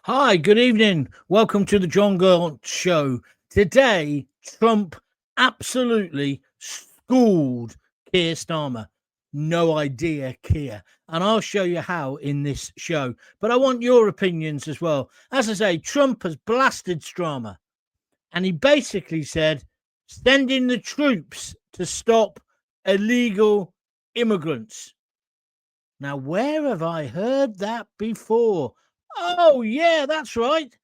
Hi, good evening. Welcome to the Jon Gaunt Show. Today, Trump absolutely schooled Keir Starmer. No idea, Keir. And I'll show you how in this show. But I want your opinions as well. As I say, Trump has blasted Starmer. And he basically said, send in the troops to stop illegal immigrants. Now, where have I heard that before? Oh, yeah, that's right.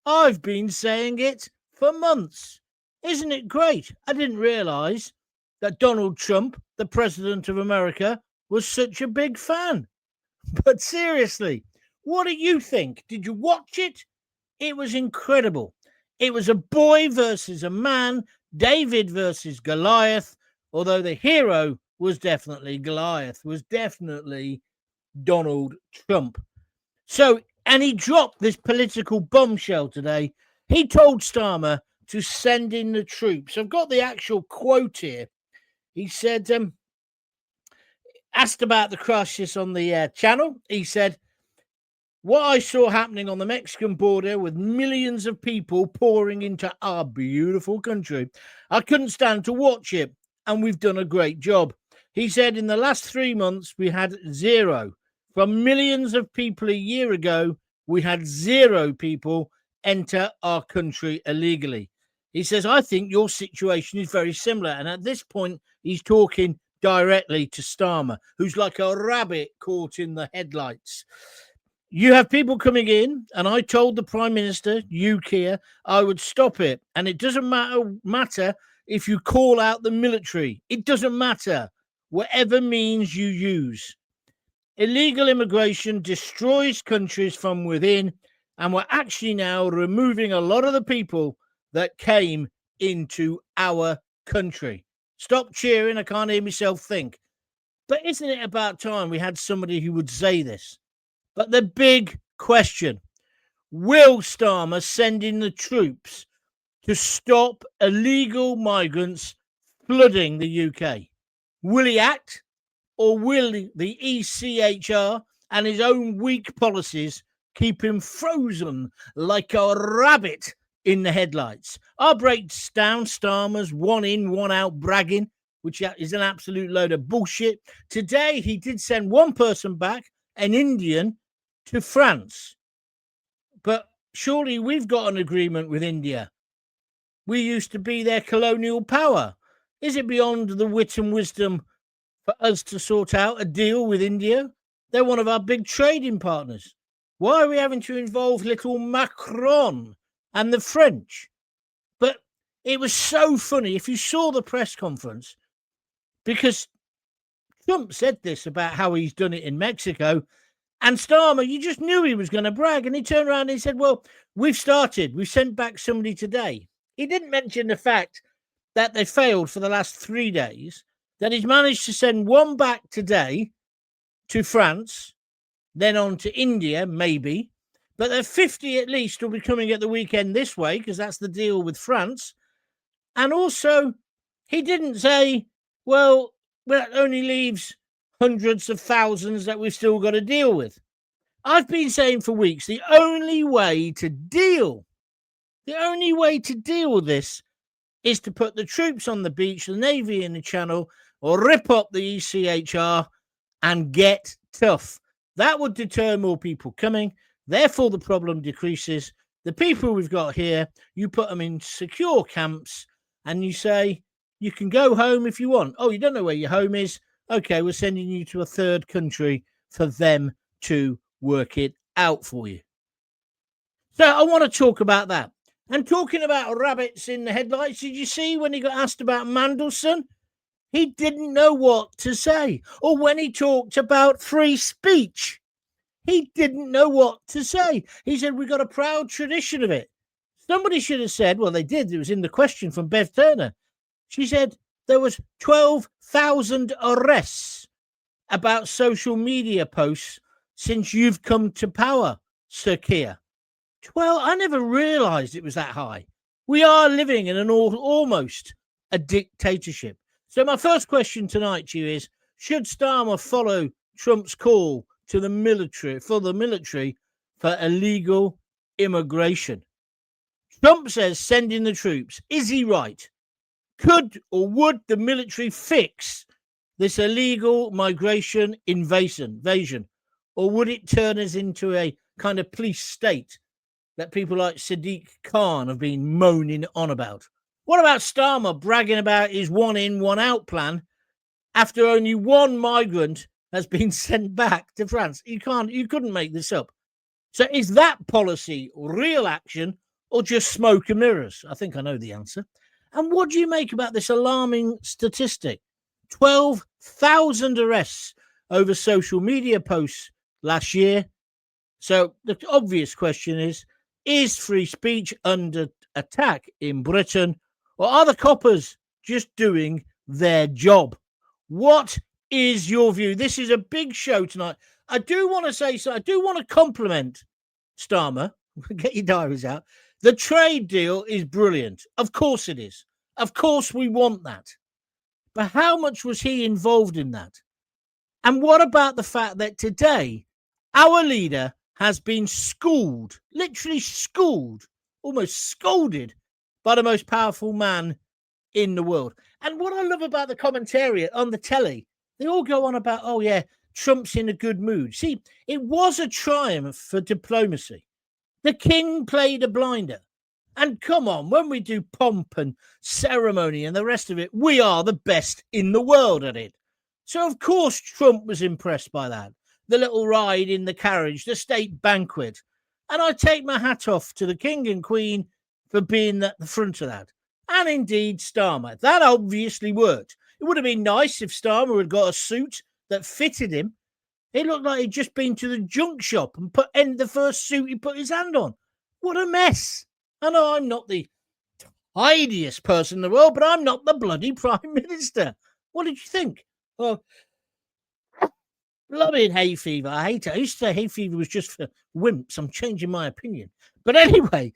I've been saying it for months. Isn't it great? I didn't realize that Donald Trump, the president of America, was such a big fan. But seriously, what do you think? Did you watch it? It was incredible. It was a boy versus a man, David versus Goliath, although the hero was definitely Goliath, was definitely Donald Trump. So, and he dropped this political bombshell today. He told Starmer to send in the troops. I've got the actual quote here. He said, asked about the crisis on the channel, he said, what I saw happening on the Mexican border with millions of people pouring into our beautiful country, I couldn't stand to watch it, and we've done a great job. He said in the last 3 months, we had zero. From millions of people a year ago, we had zero people enter our country illegally. He says, I think your situation is very similar. And at this point, he's talking directly to Starmer, who's like a rabbit caught in the headlights. You have people coming in, and I told the Prime Minister, you, Keir, I would stop it. And it doesn't matter if you call out the military. It doesn't matter. Whatever means you use. Illegal immigration destroys countries from within, and we're actually now removing a lot of the people that came into our country. Stop cheering. I can't hear myself think. But isn't it about time we had somebody who would say this? But the big question, will Starmer send in the troops to stop illegal migrants flooding the UK? Will he act, or will the ECHR and his own weak policies keep him frozen like a rabbit in the headlights? I'll break down Starmer's one in, one out bragging, which is an absolute load of bullshit. Today, he did send one person back, an Indian, to France. But surely we've got an agreement with India. We used to be their colonial power. Is it beyond the wit and wisdom for us to sort out a deal with India? They're one of our big trading partners. Why are we having to involve little Macron and the French? But it was so funny. If you saw the press conference, because Trump said this about how he's done it in Mexico, and Starmer, you just knew he was going to brag. And he turned around and he said, well, we've started. We've sent back somebody today. He didn't mention the fact that they failed for the last 3 days, that he's managed to send one back today to France, then on to India, maybe. But there 50 at least will be coming at the weekend this way, because that's the deal with France. And also, he didn't say, well, that only leaves hundreds of thousands that we've still got to deal with. I've been saying for weeks, the only way to deal with this is to put the troops on the beach, the Navy in the Channel, or rip up the ECHR and get tough. That would deter more people coming. Therefore, the problem decreases. The people we've got here, you put them in secure camps and you say, you can go home if you want. Oh, you don't know where your home is? Okay, we're sending you to a third country for them to work it out for you. So I want to talk about that. And talking about rabbits in the headlights, did you see when he got asked about Mandelson? He didn't know what to say. Or when he talked about free speech, he didn't know what to say. He said, we've got a proud tradition of it. Somebody should have said, well, they did. It was in the question from Bev Turner. She said there was 12,000 arrests about social media posts since you've come to power, Sir Keir. 12? I never realized it was that high. We are living in an almost a dictatorship. So my first question tonight to you is, should Starmer follow Trump's call to the military for illegal immigration. Trump says sending the troops. Is he right? Could or would the military fix this illegal migration invasion? Or would it turn us into a kind of police state that people like Sadiq Khan have been moaning on about? What about Starmer bragging about his one in, one out plan after only one migrant has been sent back to France? You couldn't make this up. So is that policy real action or just smoke and mirrors? I think I know the answer. And what do you make about this alarming statistic? 12,000 arrests over social media posts last year. So the obvious question is free speech under attack in Britain, or are the coppers just doing their job? What is your view? This is a big show tonight. I do want to say so. I do want to compliment Starmer. Get your diaries out. The trade deal is brilliant. Of course it is. Of course we want that. But how much was he involved in that? And what about the fact that today our leader has been schooled, literally schooled, almost scolded by the most powerful man in the world? And what I love about the commentary on the telly, they all go on about, oh yeah, Trump's in a good mood. See, it was a triumph for diplomacy. The king played a blinder. And come on, when we do pomp and ceremony and the rest of it, we are the best in the world at it. So, of course, Trump was impressed by that. The little ride in the carriage, the state banquet. And I take my hat off to the king and queen for being at the front of that. And indeed, Starmer. That obviously worked. It would have been nice if Starmer had got a suit that fitted him. It looked like he'd just been to the junk shop and put in the first suit he put his hand on. What a mess. I know I'm not the tidiest person in the world, but I'm not the bloody Prime Minister. What did you think? Oh, blooming hay fever. I hate it. I used to say hay fever was just for wimps. I'm changing my opinion. But anyway,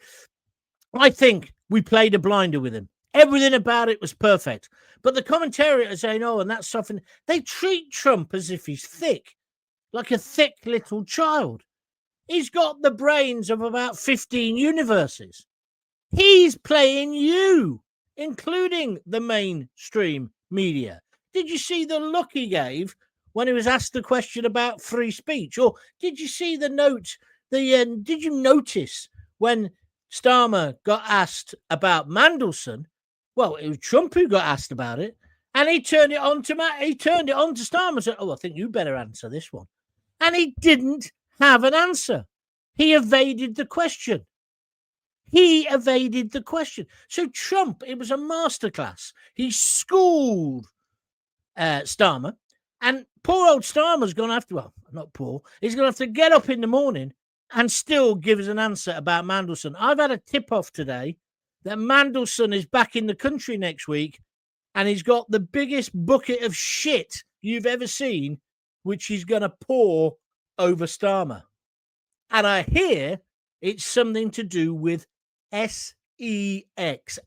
I think we played a blinder with him. Everything about it was perfect. But the commentators saying, oh, and that's something. They treat Trump as if he's thick, like a thick little child. He's got the brains of about 15 universes. He's playing you, including the mainstream media. Did you see the look he gave when he was asked the question about free speech? Or did you see the note? Did you notice when Starmer got asked about Mandelson? Well, it was Trump who got asked about it, and he turned it on to Starmer and said, "Oh, I think you better answer this one." And he didn't have an answer. He evaded the question. So Trump, it was a masterclass. He schooled Starmer, and poor old Starmer's going to have to, well, not poor, he's going to have to get up in the morning and still give us an answer about Mandelson. I've had a tip-off today that Mandelson is back in the country next week, and he's got the biggest bucket of shit you've ever seen, which he's going to pour over Starmer. And I hear it's something to do with SEX.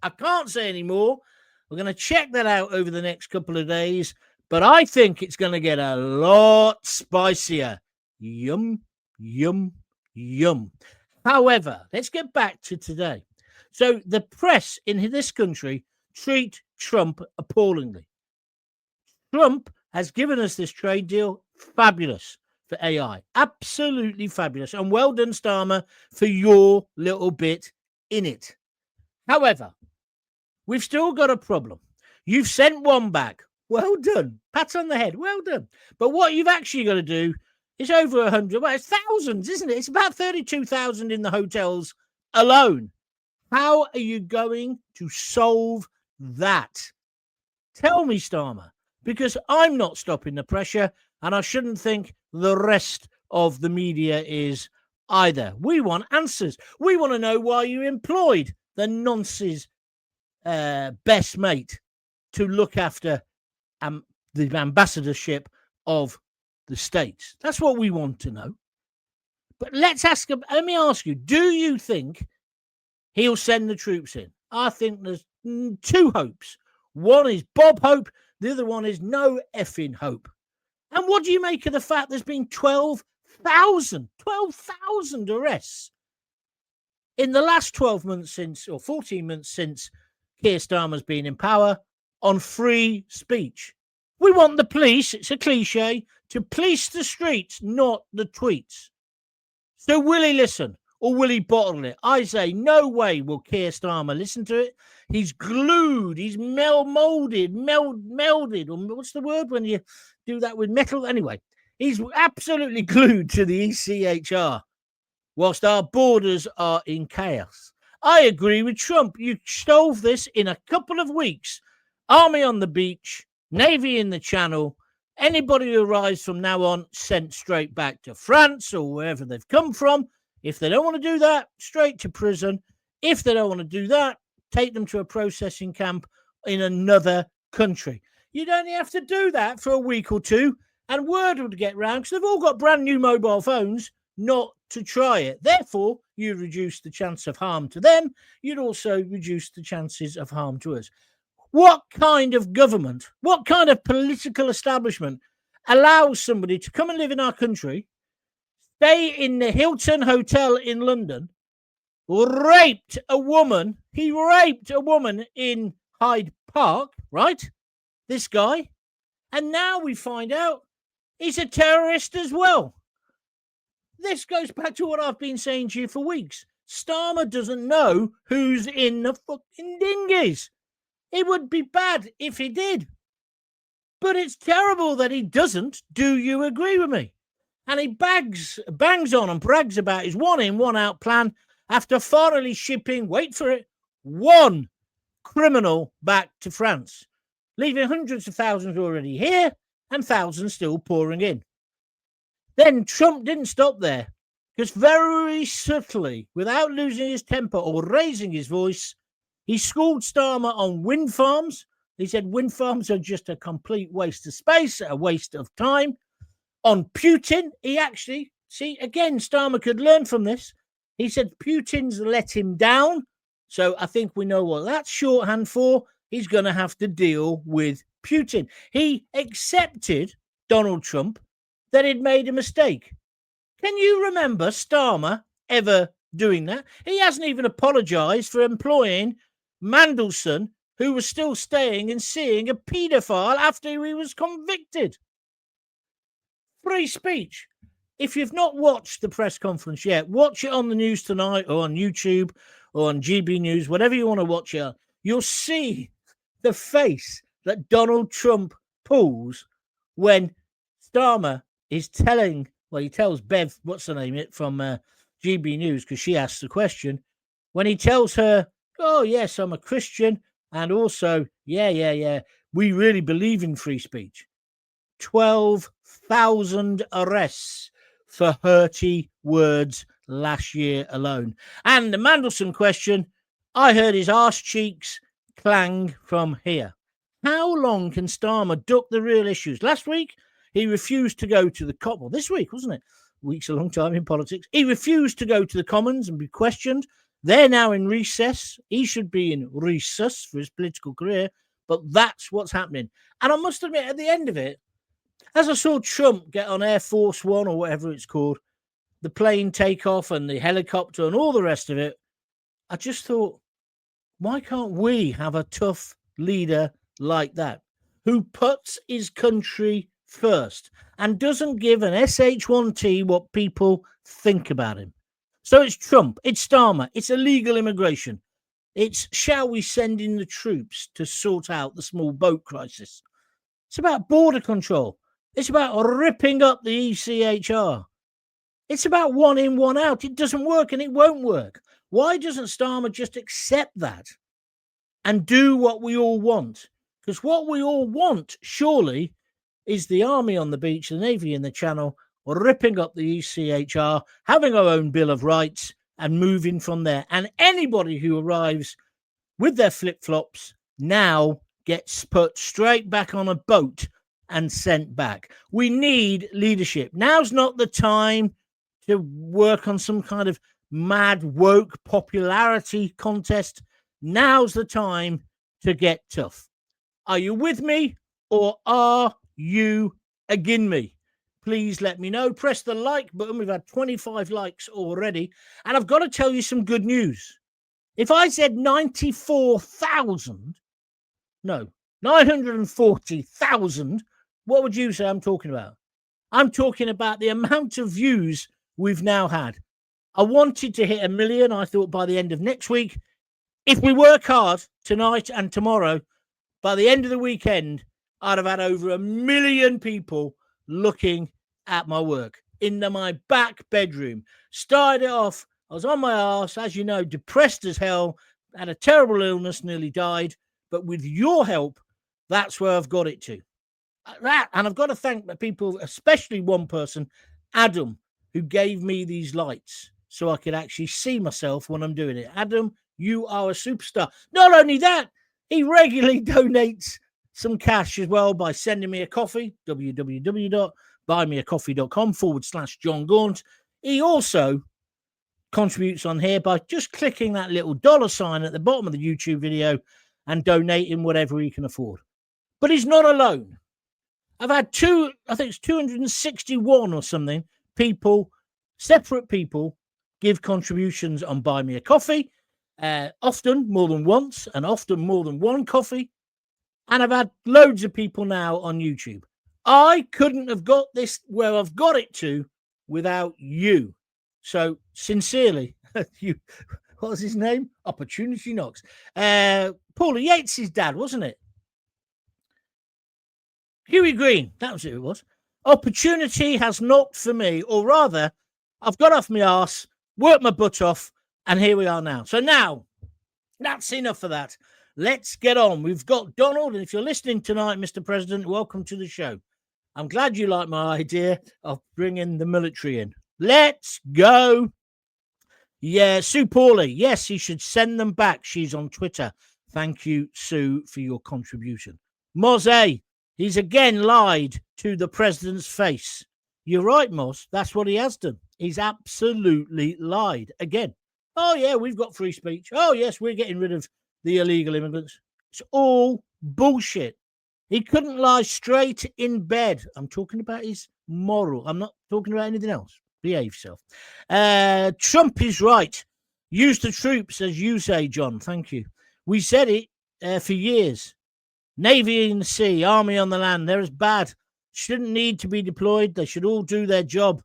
I can't say any more. We're going to check that out over the next couple of days, but I think it's going to get a lot spicier. Yum, yum, yum. However, let's get back to today. So the press in this country treat Trump appallingly. Trump has given us this trade deal. Fabulous for AI. Absolutely fabulous. And well done, Starmer, for your little bit in it. However, we've still got a problem. You've sent one back. Well done. Pat on the head. Well done. But what you've actually got to do is over 100. Well, it's thousands, isn't it? It's about 32,000 in the hotels alone. How are you going to solve that? Tell me, Starmer, because I'm not stopping the pressure, and I shouldn't think the rest of the media is either. We want answers. We want to know why you employed the nonce's best mate to look after the ambassadorship of the States. That's what we want to know. But let me ask you, do you think he'll send the troops in? I think there's two hopes. One is Bob Hope. The other one is no effing hope. And what do you make of the fact there's been 12,000 arrests in the last 12 months since, or 14 months since Keir Starmer's been in power, on free speech. We want the police, it's a cliche, to police the streets, not the tweets. So will he listen or will he bottle it? I say no way will Keir Starmer listen to it. He's glued, he's melded, or what's the word when you do that with metal? Anyway, he's absolutely glued to the ECHR whilst our borders are in chaos. I agree with Trump. You solve this in a couple of weeks. Army on the beach, Navy in the Channel. Anybody who arrives from now on sent straight back to France or wherever they've come from. If they don't want to do that, straight to prison. If they don't want to do that, take them to a processing camp in another country. You'd only have to do that for a week or two, and word would get round because they've all got brand new mobile phones not to try it. Therefore, you reduce the chance of harm to them. You'd also reduce the chances of harm to us. What kind of government, what kind of political establishment allows somebody to come and live in our country, stay in the Hilton Hotel in London, raped a woman? He raped a woman in Hyde Park, right? This guy. And now we find out he's a terrorist as well. This goes back to what I've been saying to you for weeks. Starmer doesn't know who's in the fucking dinghies. It would be bad if he did. But it's terrible that he doesn't. Do you agree with me? And he bangs on and brags about his one in, one out plan after thoroughly shipping, wait for it, one criminal back to France, leaving hundreds of thousands already here and thousands still pouring in. Then Trump didn't stop there, because very subtly, without losing his temper or raising his voice, he schooled Starmer on wind farms. He said wind farms are just a complete waste of space, a waste of time. On Putin, he actually, see, again, Starmer could learn from this. He said Putin's let him down. So I think we know what that's shorthand for. He's going to have to deal with Putin. He accepted, Donald Trump, that he'd made a mistake. Can you remember Starmer ever doing that? He hasn't even apologized for employing Mandelson, who was still staying and seeing a paedophile after he was convicted. Free speech. If you've not watched the press conference yet, watch it on the news tonight or on YouTube or on GB News, whatever you want to watch it. You'll see the face that Donald Trump pulls when Starmer is telling, well, he tells Bev, what's her name, from GB News, because she asked the question, when he tells her, oh, yes, I'm a Christian, and also, yeah, we really believe in free speech. 12,000 arrests for hurty words last year alone. And the Mandelson question, I heard his arse cheeks clang from here. How long can Starmer duck the real issues? Last week, he refused to go to the well, this week, wasn't it? Week's a long time in politics. He refused to go to the Commons and be questioned. They're now in recess. He should be in recess for his political career, but that's what's happening. And I must admit, at the end of it, as I saw Trump get on Air Force One or whatever it's called, the plane take off and the helicopter and all the rest of it, I just thought, why can't we have a tough leader like that who puts his country first and doesn't give an SH1T what people think about him? So it's Trump, it's Starmer, it's illegal immigration. It's shall we send in the troops to sort out the small boat crisis? It's about border control. It's about ripping up the ECHR. It's about one in, one out. It doesn't work and it won't work. Why doesn't Starmer just accept that and do what we all want? Because what we all want, surely, is the army on the beach, the navy in the channel, ripping up the ECHR, having our own Bill of Rights and moving from there. And anybody who arrives with their flip-flops now gets put straight back on a boat and sent back. We need leadership. Now's not the time to work on some kind of mad woke popularity contest. Now's the time to get tough. Are you with me or are you against me? please let me know. Press the like button. We've had 25 likes already. And I've got to tell you some good news. If I said 940,000, what would you say I'm talking about? I'm talking about the amount of views we've now had. I wanted to hit 1 million, I thought, by the end of next week. If we work hard tonight and tomorrow, by the end of the weekend, I'd have had over 1 million people looking at my work in my back bedroom. Started it off, I was on my arse, as you know, depressed as hell, had a terrible illness, nearly died. But with your help, that's where I've got it to. And I've got to thank the people, especially one person, Adam, who gave me these lights so I could actually see myself when I'm doing it. Adam, you are a superstar. Not only that, he regularly donates some cash as well by sending me a coffee, www.buymeacoffee.com/Jon Gaunt. He also contributes on here by just clicking that little $sign at the bottom of the YouTube video and donating whatever he can afford. But he's not alone. I've had I think it's 261 or something, separate people, give contributions on Buy Me a Coffee, often more than once and often more than one coffee. And I've had loads of people now on YouTube. I couldn't have got this where I've got it to without you. So sincerely, what was his name? Opportunity Knocks. Paulie Yates' dad, wasn't it? Huey Green, that was who it was. Opportunity has knocked for me, or rather, I've got off my arse, worked my butt off, and here we are now. So now, that's enough of that. Let's get on. We've got Donald, and if you're listening tonight, Mr. President, welcome to the show. I'm glad you like my idea of bringing the military in. Let's go. Yeah, Sue Paulie. Yes, he should send them back. She's on Twitter. Thank you, Sue, for your contribution. Moze, he's again lied to the president's face. You're right, Moz. That's what he has done. He's absolutely lied again. Oh, yeah, we've got free speech. Oh, yes, we're getting rid of the illegal immigrants. It's all bullshit. He couldn't lie straight in bed. I'm talking about his moral. I'm not talking about anything else. Behave yourself. Trump is right. Use the troops, as you say, John. Thank you. We said it for years. Navy in the sea, army on the land. They're as bad. Shouldn't need to be deployed. They should all do their job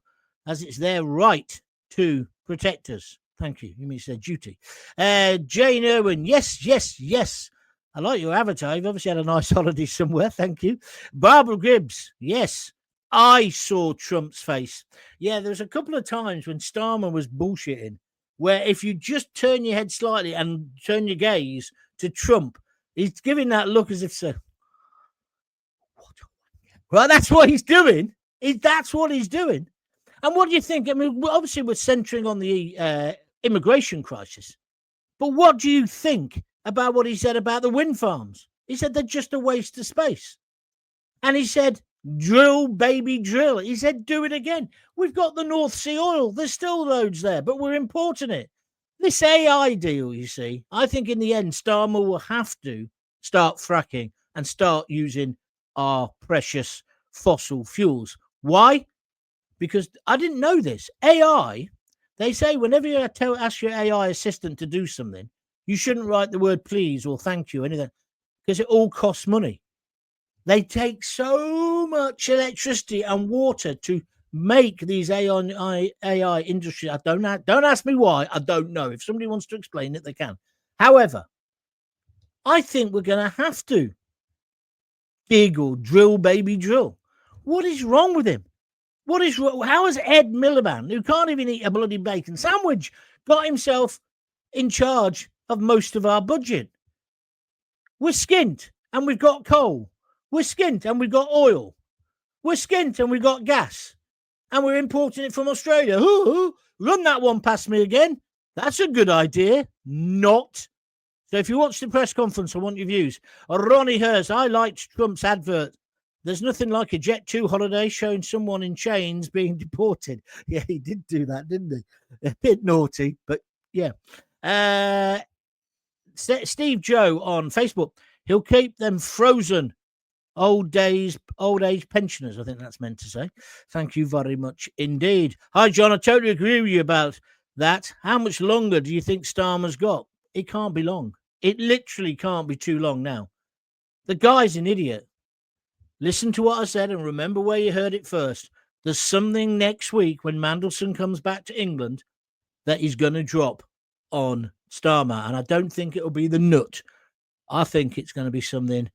as it's their right to protect us. Thank you. You mean it's their duty. Jane Irwin. Yes, yes, yes. I like your avatar. You've obviously had a nice holiday somewhere. Thank you. Barbara Gibbs. Yes. I saw Trump's face. Yeah, there was a couple of times when Starmer was bullshitting where if you just turn your head slightly and turn your gaze to Trump, he's giving that look as if so. Well, that's what he's doing. That's what he's doing. And what do you think? I mean, obviously we're centering on the immigration crisis. But what do you think about what he said about the wind farms? He said they're just a waste of space. And he said, drill, baby, drill. He said, do it again. We've got the North Sea oil. There's still loads there, but we're importing it. This AI deal, you see, I think in the end, Starmer will have to start fracking and start using our precious fossil fuels. Why? Because I didn't know this. AI, they say whenever you ask your AI assistant to do something, you shouldn't write the word please or thank you, anything, because it all costs money. They take so much electricity and water to make these AI industry. Don't ask me why. I don't know. If somebody wants to explain it, they can. However, I think we're going to have to dig or drill, baby, drill. What is wrong with him? What is wrong? How has Ed Miliband, who can't even eat a bloody bacon sandwich, got himself in charge of most of our budget? We're skint and we've got coal. We're skint and we've got oil. We're skint and we've got gas. And we're importing it from Australia. Run that one past me again. That's a good idea. Not. So if you watch the press conference, I want your views. Ronnie Hurst, I liked Trump's advert. There's nothing like a Jet2 holiday showing someone in chains being deported. Yeah, he did do that, didn't he? A bit naughty, but yeah. Steve Joe on Facebook. He'll keep them frozen old age pensioners, I think that's meant to say. Thank you very much indeed. Hi, John. I totally agree with you about that. How much longer do you think Starmer's got? It can't be long. It literally can't be too long now. The guy's an idiot. Listen to what I said and remember where you heard it first. There's something next week when Mandelson comes back to England that he's going to drop on Starmer. And I don't think it'll be the nut. I think it's going to be something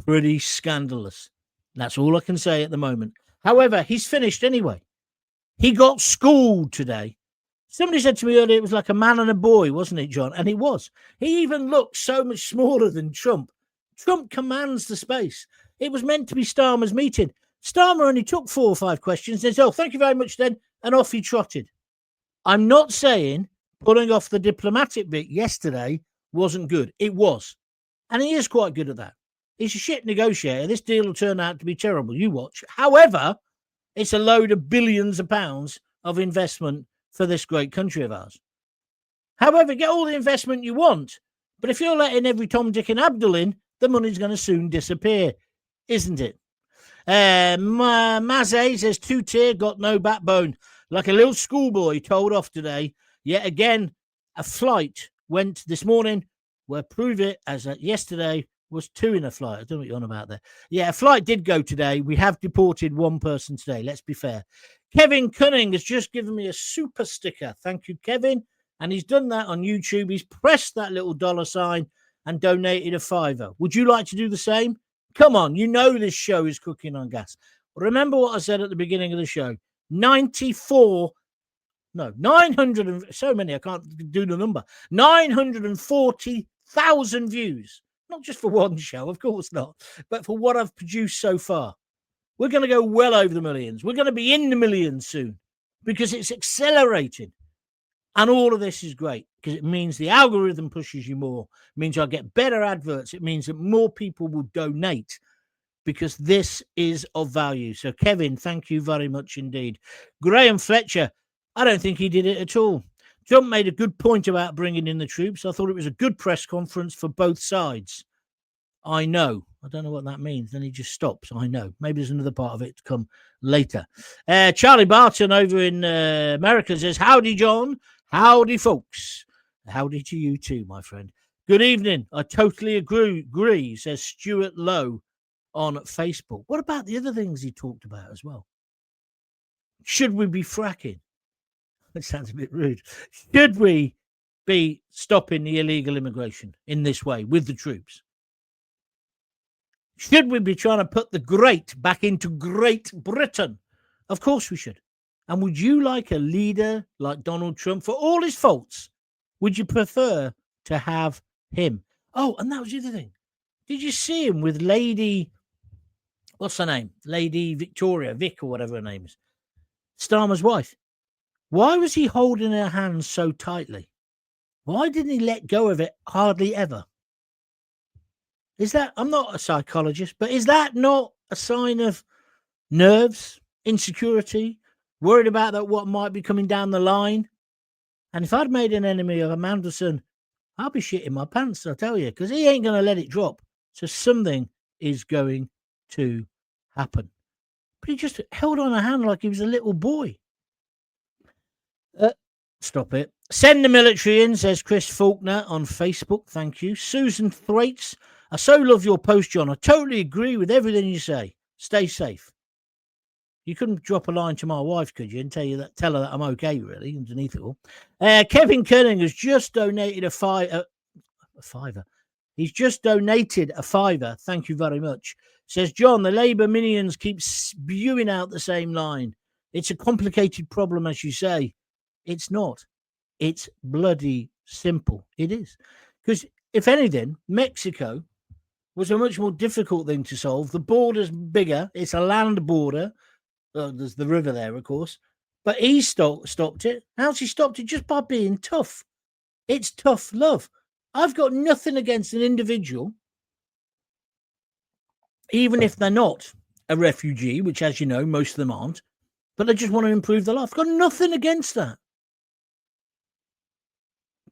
pretty scandalous. That's all I can say at the moment. However, he's finished anyway. He got schooled today. Somebody said to me earlier it was like a man and a boy, wasn't it, John? And it was. He even looked so much smaller than Trump. Trump commands the space. It was meant to be Starmer's meeting. Starmer only took 4 or 5 questions and said, oh, thank you very much then, and off he trotted. I'm not saying pulling off the diplomatic bit yesterday wasn't good. It was. And he is quite good at that. He's a shit negotiator. This deal will turn out to be terrible. You watch. However, it's a load of billions of pounds of investment for this great country of ours. However, get all the investment you want. But if you're letting every Tom, Dick and Abdul in, the money's going to soon disappear, isn't it? Maze says 2-tier got no backbone. Like a little schoolboy told off today. Yet again, a flight went this morning. We'll prove it as yesterday was 2 in a flight. I don't know what you're on about there. Yeah, a flight did go today. We have deported 1 person today. Let's be fair. Kevin Cunning has just given me a super sticker. Thank you, Kevin. And he's done that on YouTube. He's pressed that little $sign and donated a $5. Would you like to do the same? Come on, you know this show is cooking on gas. Remember what I said at the beginning of the show. 900, so many, I can't do the number. 940,000 views. Not just for one show, of course not, but for what I've produced so far. We're going to go well over the millions. We're going to be in the millions soon because it's accelerating. And all of this is great because it means the algorithm pushes you more. It means I get better adverts. It means that more people will donate because this is of value. So, Kevin, thank you very much indeed. Graham Fletcher, I don't think he did it at all. Trump made a good point about bringing in the troops. I thought it was a good press conference for both sides. I know. I don't know what that means. Then he just stops. I know. Maybe there's another part of it to come later. Charlie Barton over in America says, howdy, John. Howdy, folks. Howdy to you too, my friend. Good evening. I totally agree, says Stuart Lowe on Facebook. What about the other things he talked about as well? Should we be fracking? That sounds a bit rude. Should we be stopping the illegal immigration in this way with the troops? Should we be trying to put the great back into Great Britain? Of course we should. And would you like a leader like Donald Trump, for all his faults, would you prefer to have him? Oh, and that was the other thing. Did you see him with Lady, what's her name? Lady Victoria, Vic or whatever her name is. Starmer's wife. Why was he holding her hand so tightly? Why didn't he let go of it hardly ever? Is that, I'm not a psychologist, but is that not a sign of nerves, insecurity, worried about that what might be coming down the line? And if I'd made an enemy of Mandelson, I'll be shitting my pants, I'll tell you, because he ain't going to let it drop. So something is going to happen. But he just held on her hand like he was a little boy. Stop it. Send the military in, says Chris Faulkner on Facebook. Thank you. Susan Thwaites. I so love your post, John. I totally agree with everything you say. Stay safe. You couldn't drop a line to my wife, could you, and tell her that I'm okay, really, underneath it all. Kevin Kerning has just donated a $5. He's just donated a $5. Thank you very much. Says, John, the Labour minions keep spewing out the same line. It's a complicated problem, as you say. It's not. It's bloody simple. It is. Because, if anything, Mexico was a much more difficult thing to solve. The border's bigger. It's a land border. There's the river there, of course. But he stopped it. How's he stopped it? Just by being tough. It's tough love. I've got nothing against an individual, even if they're not a refugee, which, as you know, most of them aren't, but they just want to improve their life. I've got nothing against that.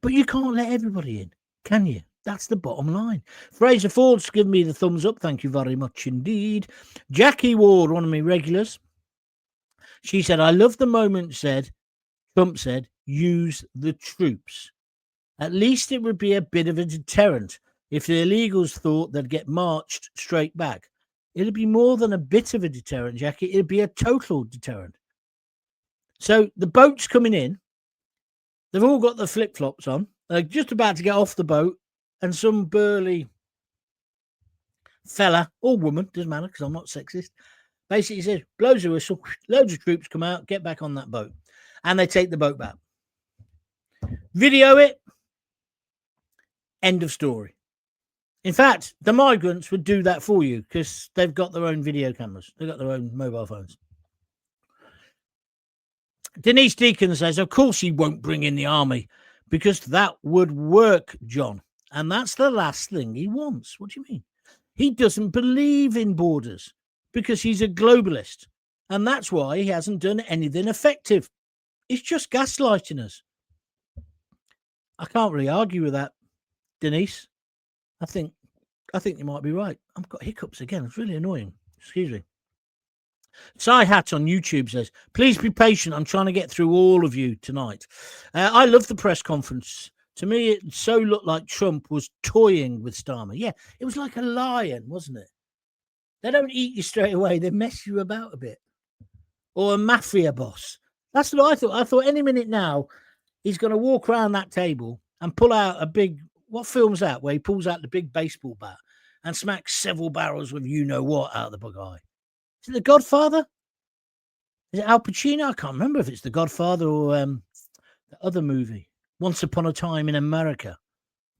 But you can't let everybody in, can you? That's the bottom line. Fraser Ford's given me the thumbs up. Thank you very much indeed. Jackie Ward, one of my regulars, she said, I love the moment Trump said, use the troops. At least it would be a bit of a deterrent if the illegals thought they'd get marched straight back. It'd be more than a bit of a deterrent, Jackie. It'd be a total deterrent. So the boat's coming in. They've all got the flip-flops on. They're just about to get off the boat. And some burly fella or woman, doesn't matter because I'm not sexist, basically says, blows a whistle, loads of troops come out, get back on that boat. And they take the boat back. Video it. End of story. In fact, the migrants would do that for you because they've got their own video cameras. They've got their own mobile phones. Denise Deacon says, of course he won't bring in the army because that would work, John. And that's the last thing he wants. What do you mean? He doesn't believe in borders because he's a globalist. And that's why he hasn't done anything effective. He's just gaslighting us. I can't really argue with that, Denise. I think you might be right. I've got hiccups again. It's really annoying. Excuse me. Cy Hat on YouTube says, please be patient. I'm trying to get through all of you tonight. I love the press conference. To me, it so looked like Trump was toying with Starmer. Yeah, it was like a lion, wasn't it? They don't eat you straight away. They mess you about a bit. Or a mafia boss. That's what I thought. I thought any minute now, he's going to walk around that table and pull out a big, what film's that, where he pulls out the big baseball bat and smacks several barrels with you-know-what out of the guy. Is it The Godfather? Is it Al Pacino? I can't remember if it's The Godfather or the other movie. Once Upon a Time in America.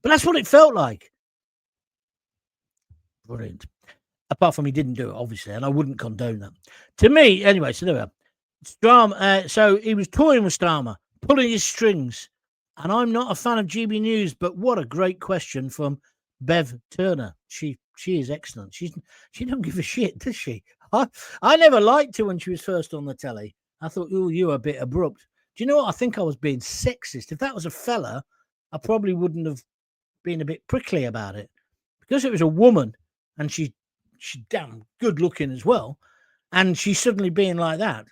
But that's what it felt like. Brilliant. Apart from he didn't do it, obviously, and I wouldn't condone that. To me, anyway, so there we are. Starmer, so he was toying with Starmer, pulling his strings. And I'm not a fan of GB News, but what a great question from Bev Turner. She is excellent. She don't give a shit, does she? I never liked her when she was first on the telly. I thought, oh, you're a bit abrupt. Do you know what? I think I was being sexist. If that was a fella, I probably wouldn't have been a bit prickly about it. Because it was a woman and she's damn good looking as well, and she's suddenly being like that.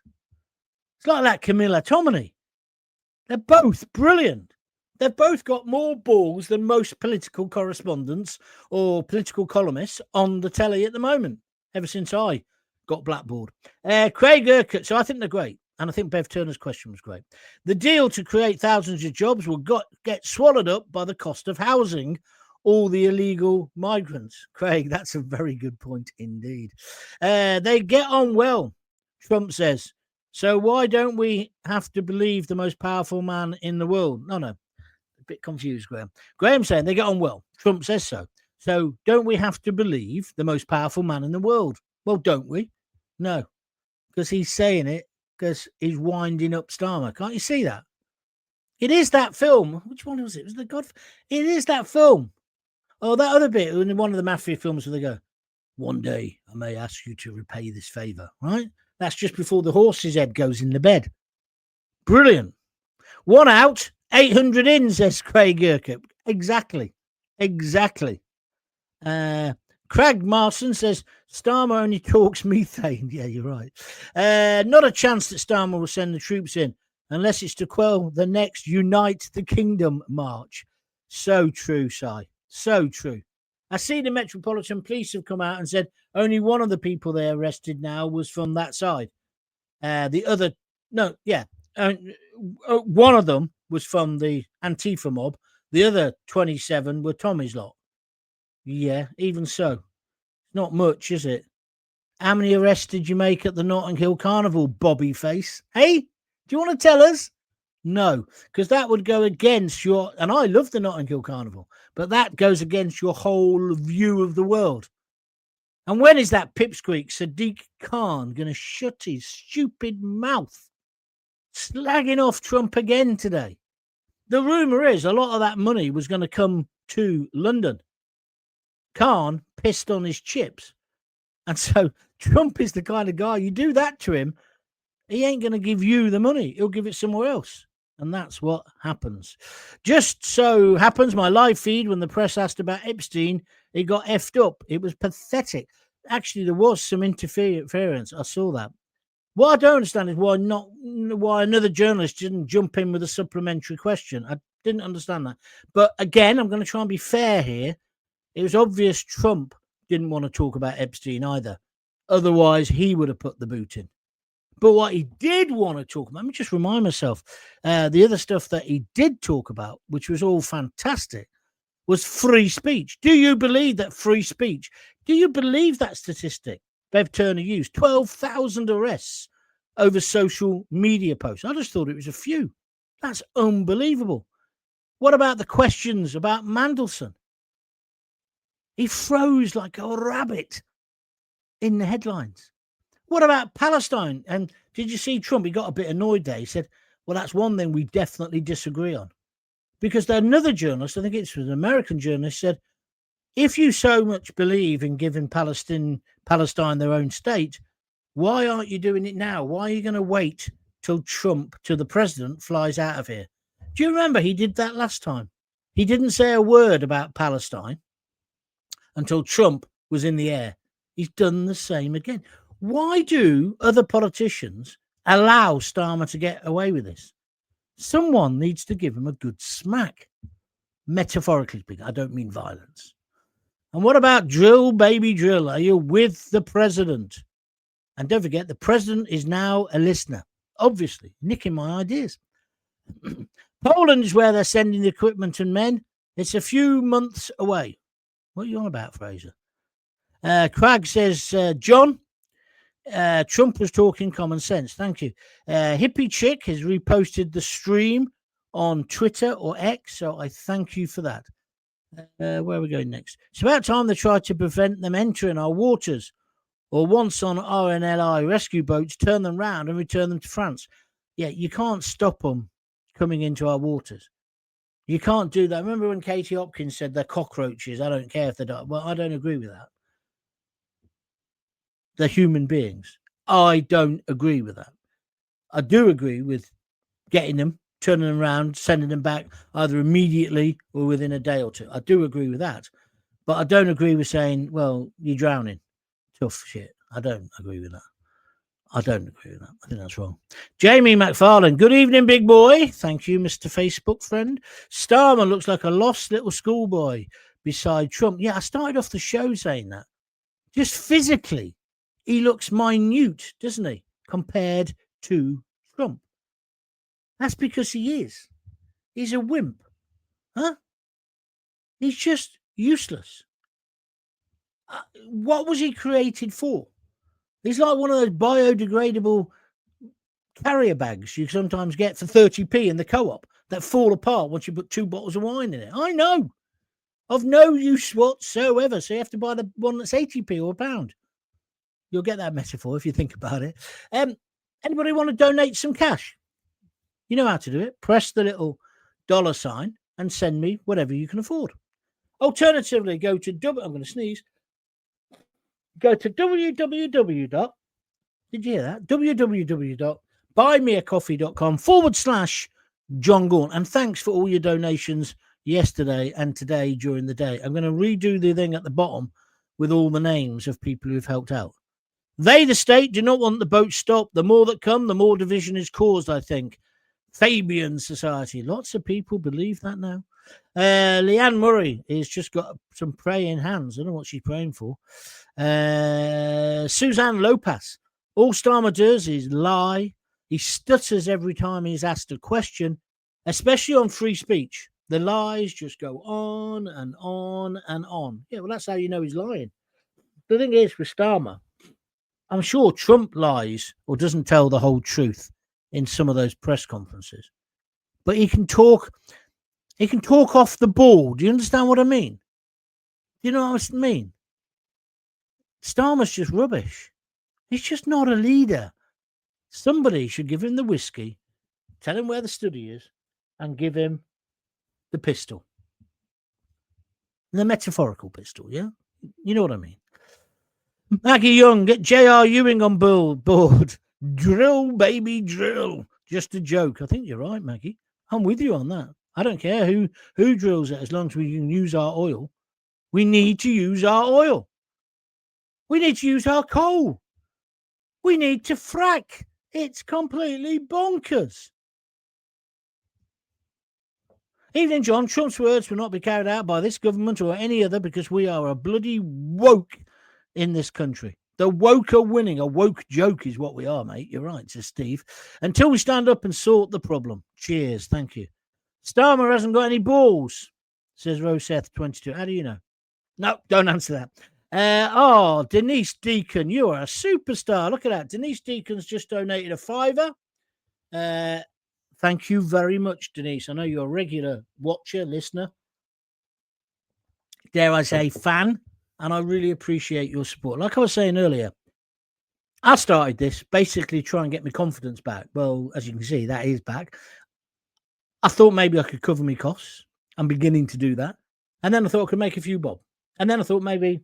It's like that Camilla Tominey. They're both brilliant. They've both got more balls than most political correspondents or political columnists on the telly at the moment, ever since I got blackballed. Craig Urquhart, so I think they're great. And I think Bev Turner's question was great. The deal to create thousands of jobs will get swallowed up by the cost of housing all the illegal migrants. Craig, that's a very good point indeed. They get on well, Trump says. So why don't we have to believe the most powerful man in the world? No. A bit confused, Graham. Graham saying they get on well. Trump says so. So don't we have to believe the most powerful man in the world? Well, don't we? No, because he's saying it because he's winding up Starmer. Can't you see that? It is that film. Which one was it? It was It is that film. Oh, that other bit in one of the mafia films where they go, one day I may ask you to repay this favour, right? That's just before the horse's head goes in the bed. Brilliant. One out, 800 in, says Craig Urquhart. Exactly. Craig Marson says, Starmer only talks methane. Yeah, you're right. Not a chance that Starmer will send the troops in unless it's to quell the next Unite the Kingdom march. So true, Si. So true. I see the Metropolitan Police have come out and said only one of the people they arrested now was from that side. The other, one of them was from the Antifa mob. The other 27 were Tommy's lot. Yeah, even so. Not much, is it? How many arrests did you make at the Notting Hill Carnival, Bobby Face? Hey, do you want to tell us? No, because that would go against your, and I love the Notting Hill Carnival, but that goes against your whole view of the world. And when is that pipsqueak Sadiq Khan going to shut his stupid mouth? Slagging off Trump again today. The rumour is a lot of that money was going to come to London. Khan pissed on his chips. And so Trump is the kind of guy, you do that to him, he ain't going to give you the money. He'll give it somewhere else. And that's what happens. Just so happens my live feed, when the press asked about Epstein, it got effed up. It was pathetic. Actually, there was some interference. I saw that. What I don't understand is why another journalist didn't jump in with a supplementary question. I didn't understand that. But again, I'm going to try and be fair here. It was obvious Trump didn't want to talk about Epstein either. Otherwise, he would have put the boot in. But what he did want to talk about, let me just remind myself, the other stuff that he did talk about, which was all fantastic, was free speech. Do you believe that free speech? Do you believe that statistic Bev Turner used? 12,000 arrests over social media posts. I just thought it was a few. That's unbelievable. What about the questions about Mandelson? He froze like a rabbit in the headlines. What about Palestine? And did you see Trump? He got a bit annoyed there. He said, well, that's one thing we definitely disagree on. Because another journalist, I think it was an American journalist, said, if you so much believe in giving Palestine their own state, why aren't you doing it now? Why are you going to wait till the president, flies out of here? Do you remember he did that last time? He didn't say a word about Palestine until Trump was in the air. He's done the same again. Why do other politicians allow Starmer to get away with this? Someone needs to give him a good smack. Metaphorically speaking, I don't mean violence. And what about drill, baby, drill? Are you with the president? And don't forget, the president is now a listener, obviously, nicking my ideas. Poland is where they're sending the equipment and men. It's a few months away. What are you on about, Fraser? Craig says, John, Trump was talking common sense. Thank you. Hippie Chick has reposted the stream on Twitter or X, so I thank you for that. Where are we going next? It's about time they tried to prevent them entering our waters, or once on RNLI rescue boats, turn them round and return them to France. Yeah, you can't stop them coming into our waters. You can't do that. Remember when Katie Hopkins said they're cockroaches? I don't care if they die. Well, I don't agree with that. They're human beings. I don't agree with that. I do agree with getting them, turning them around, sending them back either immediately or within a day or two. I do agree with that. But I don't agree with saying, well, you're drowning. Tough shit. I don't agree with that. I don't agree with that. I think that's wrong. Jamie McFarlane. Good evening, big boy. Thank you, Mr. Facebook friend. Starmer looks like a lost little schoolboy beside Trump. Yeah, I started off the show saying that. Just physically, he looks minute, doesn't he, compared to Trump? That's because he is. He's a wimp. Huh? He's just useless. What was he created for? He's like one of those biodegradable carrier bags you sometimes get for 30p in the co-op that fall apart once you put 2 bottles of wine in it. I know. Of no use whatsoever. So you have to buy the one that's 80p or £1. You'll get that metaphor if you think about it. Anybody want to donate some cash? You know how to do it. Press the little $sign and send me whatever you can afford. Alternatively, go to I'm going to sneeze. Go to www. Did you hear that? www.buymeacoffee.com/Jon Gaunt. And thanks for all your donations yesterday and today during the day. I'm going to redo the thing at the bottom with all the names of people who've helped out. They, the state, do not want the boat stopped. The more that come, the more division is caused, I think. Fabian Society. Lots of people believe that now. Leanne Murray has just got some praying hands. I don't know what she's praying for. Suzanne Lopez. All Starmer does is lie. He stutters every time he's asked a question, especially on free speech. The lies just go on and on and on. Yeah, well, that's how you know he's lying. The thing is, with Starmer, I'm sure Trump lies or doesn't tell the whole truth in some of those press conferences. But he can talk off the ball. Do you understand what I mean? Do you know what I mean? Starmer's just rubbish. He's just not a leader. Somebody should give him the whiskey, tell him where the study is, and give him the pistol. The metaphorical pistol, yeah? You know what I mean? Maggie Young, get J.R. Ewing on board. Drill, baby, drill. Just a joke. I think you're right, Maggie. I'm with you on that. I don't care who drills it as long as we can use our oil. We need to use our oil. We need to use our coal. We need to frack. It's completely bonkers. Evening, John. Trump's words will not be carried out by this government or any other because we are a bloody woke in this country. The woke are winning. A woke joke is what we are, mate. You're right, says Steve. Until we stand up and sort the problem. Cheers. Thank you. Starmer hasn't got any balls, says Roseth22. How do you know? No, don't answer that. Denise Deacon, you are a superstar. Look at that. Denise Deacon's just donated a £5. Thank you very much, Denise. I know you're a regular watcher, listener. Dare I say, fan. And I really appreciate your support. Like I was saying earlier, I started this basically try and get my confidence back. Well, as you can see, that is back. I thought maybe I could cover my costs. I'm beginning to do that. And then I thought I could make a few bob. And then I thought maybe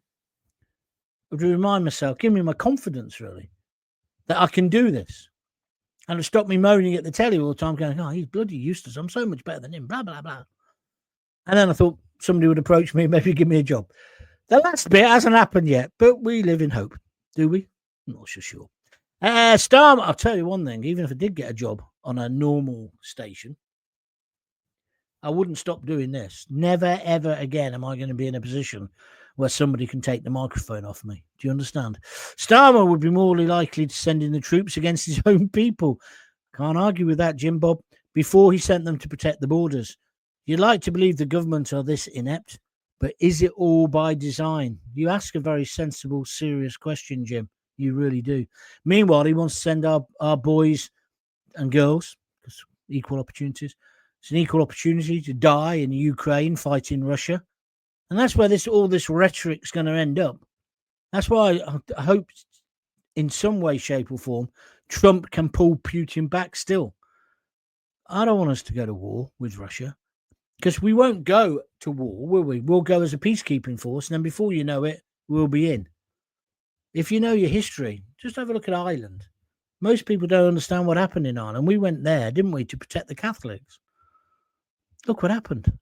I would remind myself, give me my confidence, really, that I can do this. And it stopped me moaning at the telly all the time, going, oh, he's bloody useless. I'm so much better than him, blah, blah, blah. And then I thought somebody would approach me, maybe give me a job. The last bit hasn't happened yet, but we live in hope. Do we? I'm not so sure. Starmer, I'll tell you one thing. Even if I did get a job on a normal station, I wouldn't stop doing this. Never, ever again am I going to be in a position where somebody can take the microphone off me. Do you understand? Starmer would be more likely to send in the troops against his own people. Can't argue with that, Jim Bob. Before he sent them to protect the borders. You'd like to believe the government are this inept, but is it all by design? You ask a very sensible, serious question, Jim. You really do. Meanwhile, he wants to send our boys and girls, because equal opportunities. It's an equal opportunity to die in Ukraine fighting Russia. And that's where all this rhetoric's going to end up. That's why I hope in some way, shape or form, Trump can pull Putin back still. I don't want us to go to war with Russia because we won't go to war, will we? We'll go as a peacekeeping force. And then before you know it, we'll be in. If you know your history, just have a look at Ireland. Most people don't understand what happened in Ireland. We went there, didn't we, to protect the Catholics? Look what happened.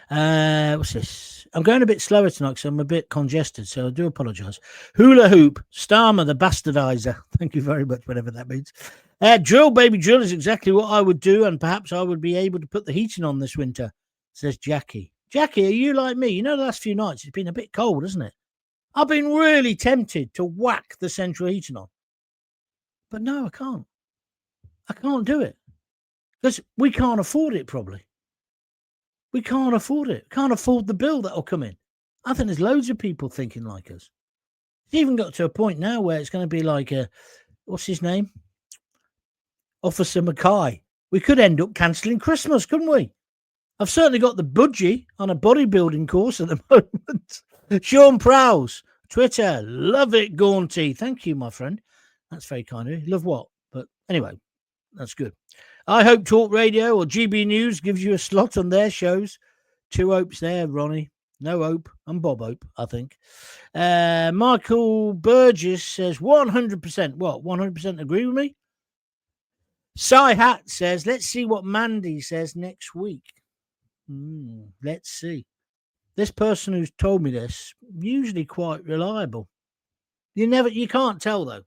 What's this? I'm going a bit slower tonight because I'm a bit congested, so I do apologise. Hula hoop, Starmer the bastardizer. Thank you very much, whatever that means. Drill, baby, drill is exactly what I would do, and perhaps I would be able to put the heating on this winter, says Jackie. Jackie, are you like me? You know, the last few nights it's been a bit cold, hasn't it? I've been really tempted to whack the central heating on. But no, I can't. I can't do it. Because we can't afford it, probably. We can't afford it. Can't afford the bill that'll come in. I think there's loads of people thinking like us. It's even got to a point now where it's going to be like what's his name? Officer Mackay. We could end up cancelling Christmas, couldn't we? I've certainly got the budgie on a bodybuilding course at the moment. Sean Prowse, Twitter, love it, Gaunty. Thank you, my friend. That's very kind of you. Love what? But anyway, that's good. I Hope Talk Radio or GB News gives you a slot on their shows. 2 Hopes there, Ronnie. No Hope and Bob Hope, I think. Michael Burgess says 100%. What? 100% agree with me? Cy Hat says, let's see what Mandy says next week. Let's see. This person who's told me this, usually quite reliable. You can't tell, though,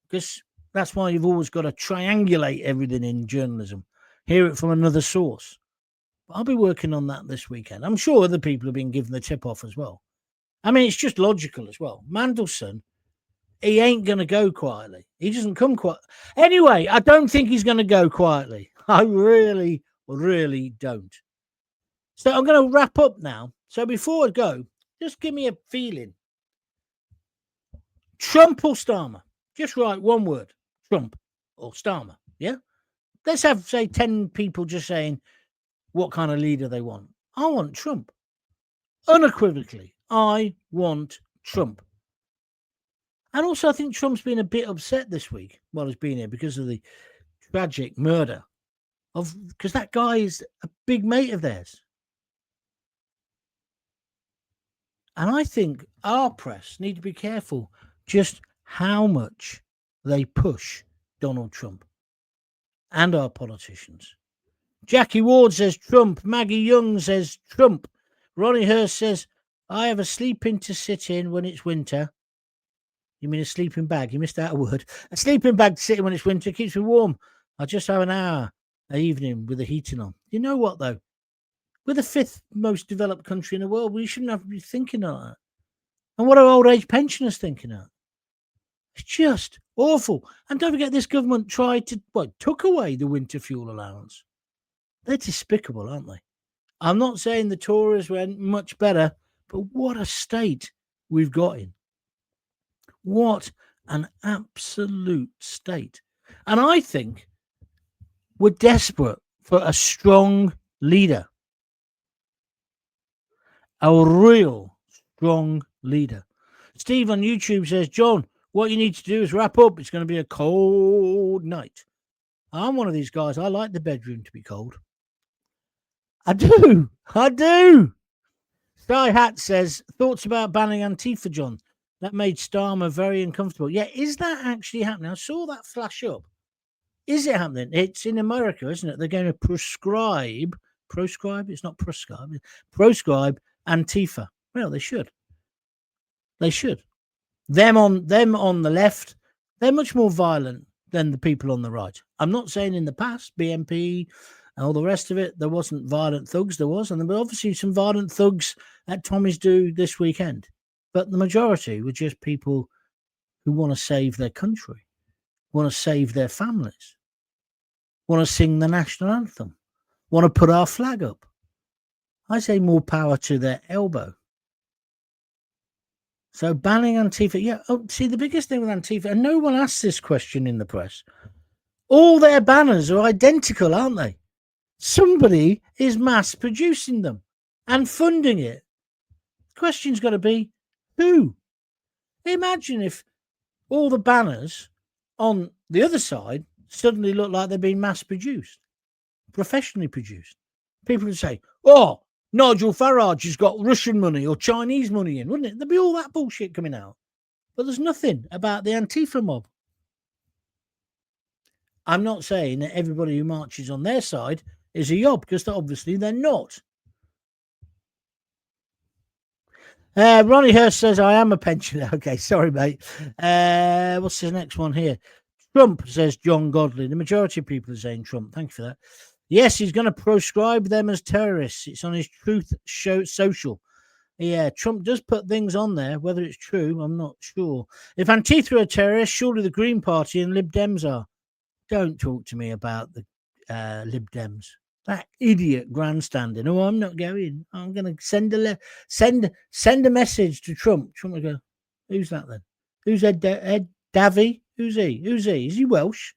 because that's why you've always got to triangulate everything in journalism. Hear it from another source. But I'll be working on that this weekend. I'm sure other people have been given the tip off as well. I mean, it's just logical as well. Mandelson, he ain't going to go quietly. He doesn't come quiet. Anyway, I don't think he's going to go quietly. I really, really don't. So I'm going to wrap up now. So before I go, just give me a feeling. Trump or Starmer? Just write one word. Trump or Starmer, yeah? Let's have, say, 10 people just saying what kind of leader they want. I want Trump. Unequivocally, I want Trump. And also, I think Trump's been a bit upset this week while he's been here because of the tragic murder because that guy is a big mate of theirs. And I think our press need to be careful just how much they push Donald Trump. and our politicians. Jackie Ward says Trump. Maggie Young says Trump. Ronnie Hurst says, I have a sleeping to sit in when it's winter. You mean a sleeping bag? You missed out a word. A sleeping bag to sit in when it's winter keeps me warm. I just have an hour an evening with the heating on. You know what, though? We're the 5th most developed country in the world. We shouldn't have to be thinking of that. And what are old age pensioners thinking of? It's just awful. And don't forget, this government took away the winter fuel allowance. They're despicable, aren't they? I'm not saying the Tories went much better, but what a state we've got in. What an absolute state. And I think we're desperate for a strong leader. A real strong leader. Steve on YouTube says, John, what you need to do is wrap up. It's going to be a cold night. I'm one of these guys. I like the bedroom to be cold. I do. Sky Hat says, thoughts about banning Antifa, John? That made Starmer very uncomfortable. Yeah, is that actually happening? I saw that flash up. Is it happening? It's in America, isn't it? They're going to proscribe, it's not prescribe, proscribe Antifa. Well, they should. Them on the left, they're much more violent than the people on the right. I'm not saying in the past, BNP and all the rest of it, there wasn't violent thugs. There was, and there were obviously some violent thugs at Tommy's Do this weekend. But the majority were just people who want to save their country, want to save their families, want to sing the national anthem, want to put our flag up. I say more power to their elbow. So banning Antifa, yeah. Oh, see, the biggest thing with Antifa, and no one asks this question in the press, all their banners are identical, aren't they? Somebody is mass producing them and funding it. The question's got to be, who? Imagine if all the banners on the other side suddenly look like they've been mass produced, professionally produced. People would say, oh, Nigel Farage has got Russian money or Chinese money in, wouldn't it? There'd be all that bullshit coming out. But there's nothing about the Antifa mob. I'm not saying that everybody who marches on their side is a yob, because obviously they're not. Ronnie Hurst says, I am a pensioner. Okay, sorry, mate. What's the next one here? Trump, says John Godley. The majority of people are saying Trump. Thank you for that. Yes, he's going to proscribe them as terrorists. It's on his Truth Social. Yeah, Trump does put things on there. Whether it's true, I'm not sure. If Antifa are terrorists, surely the Green Party and Lib Dems are. Don't talk to me about the Lib Dems. That idiot grandstanding. Oh, I'm not going. I'm going to send a message to Trump. Trump will go, who's that then? Who's Ed Davey? Who's he? Is he Welsh?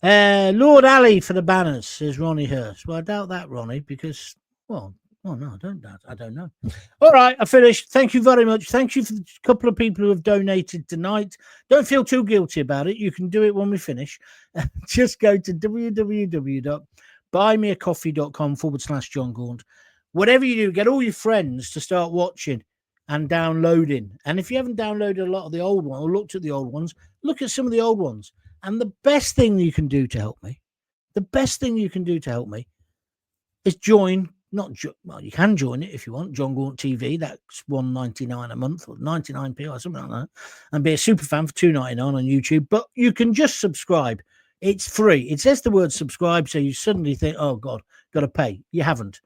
Lord Ali for the banners, says Ronnie Hurst. Well, I doubt that, Ronnie, because, no, I don't doubt. I don't know. All right, I finished. Thank you very much. Thank you for the couple of people who have donated tonight. Don't feel too guilty about it. You can do it when we finish. Just go to www.buymeacoffee.com/Jon Gaunt. Whatever you do, get all your friends to start watching and downloading. And if you haven't downloaded a lot of the old ones or looked at the old ones, look at some of the old ones. And the best thing you can do to help me, is join. You can join it if you want. Jon Gaunt TV, that's $1.99 a month or 99p or something like that, and be a super fan for $2.99 on YouTube. But you can just subscribe. It's free. It says the word subscribe, so you suddenly think, oh God, got to pay. You haven't.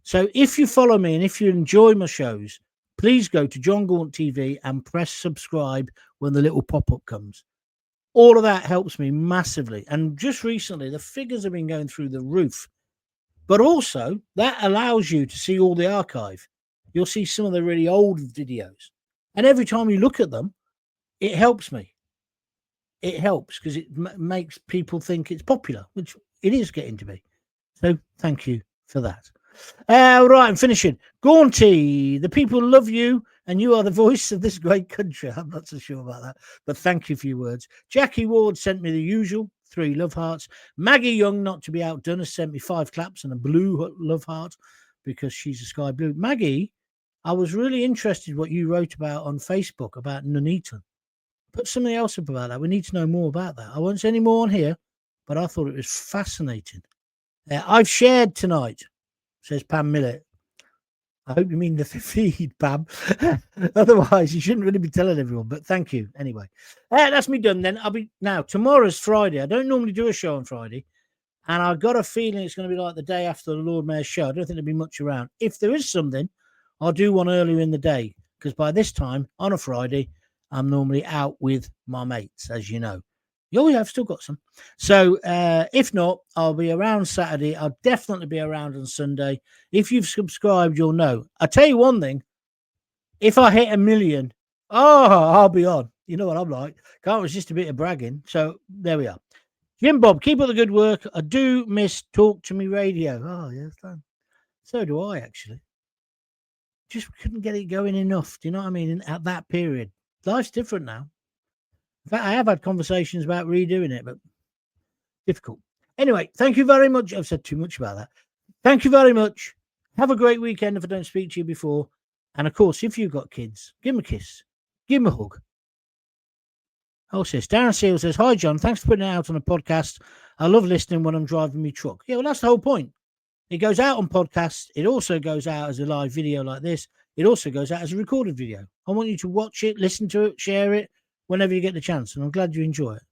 So if you follow me and if you enjoy my shows, please go to Jon Gaunt TV and press subscribe when the little pop-up comes. All of that helps me massively. And just recently, the figures have been going through the roof. But also, that allows you to see all the archive. You'll see some of the really old videos. And every time you look at them, it helps me. It helps because it makes people think it's popular, which it is getting to be. So thank you for that. Right, I'm finishing. Gaunty, the people love you, and you are the voice of this great country. I'm not so sure about that, but thank you for your words. Jackie Ward sent me the usual 3 love hearts. Maggie Young, not to be outdone, has sent me 5 claps and a blue love heart because she's a sky blue. Maggie, I was really interested what you wrote about on Facebook about Nuneaton. Put something else up about that. We need to know more about that. I won't say any more on here, but I thought it was fascinating. I've shared tonight, says Pam Millett. I hope you mean the feed, Pam. Otherwise, you shouldn't really be telling everyone. But thank you anyway. That's me done then. Tomorrow's Friday. I don't normally do a show on Friday, and I've got a feeling it's going to be like the day after the Lord Mayor's show. I don't think there'll be much around. If there is something, I'll do one earlier in the day, because by this time on a Friday, I'm normally out with my mates, as you know. Oh, yeah, I've still got some. So if not, I'll be around Saturday. I'll definitely be around on Sunday. If you've subscribed, you'll know. I'll tell you one thing. If I hit 1 million, I'll be on. You know what I'm like. Can't resist a bit of bragging. So there we are. Jim Bob, keep up the good work. I do miss Talk to Me Radio. Oh, yes. So do I, actually. Just couldn't get it going enough. Do you know what I mean? At that period. Life's different now. In fact, I have had conversations about redoing it, but difficult. Anyway, thank you very much. I've said too much about that. Thank you very much. Have a great weekend if I don't speak to you before. And, of course, if you've got kids, give them a kiss. Give them a hug. Oh, sis. Darren Seal says, hi, John. Thanks for putting it out on a podcast. I love listening when I'm driving my truck. Yeah, well, that's the whole point. It goes out on podcasts. It also goes out as a live video like this. It also goes out as a recorded video. I want you to watch it, listen to it, share it whenever you get the chance. And I'm glad you enjoy it.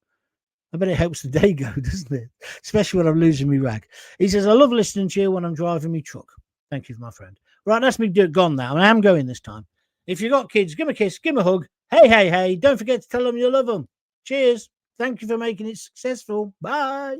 I bet it helps the day go, doesn't it? Especially when I'm losing my rag. He says, I love listening to you when I'm driving my truck. Thank you, my friend. Right, that's me gone now. And I am going this time. If you've got kids, give them a kiss, give them a hug. Hey, hey, hey. Don't forget to tell them you love them. Cheers. Thank you for making it successful. Bye.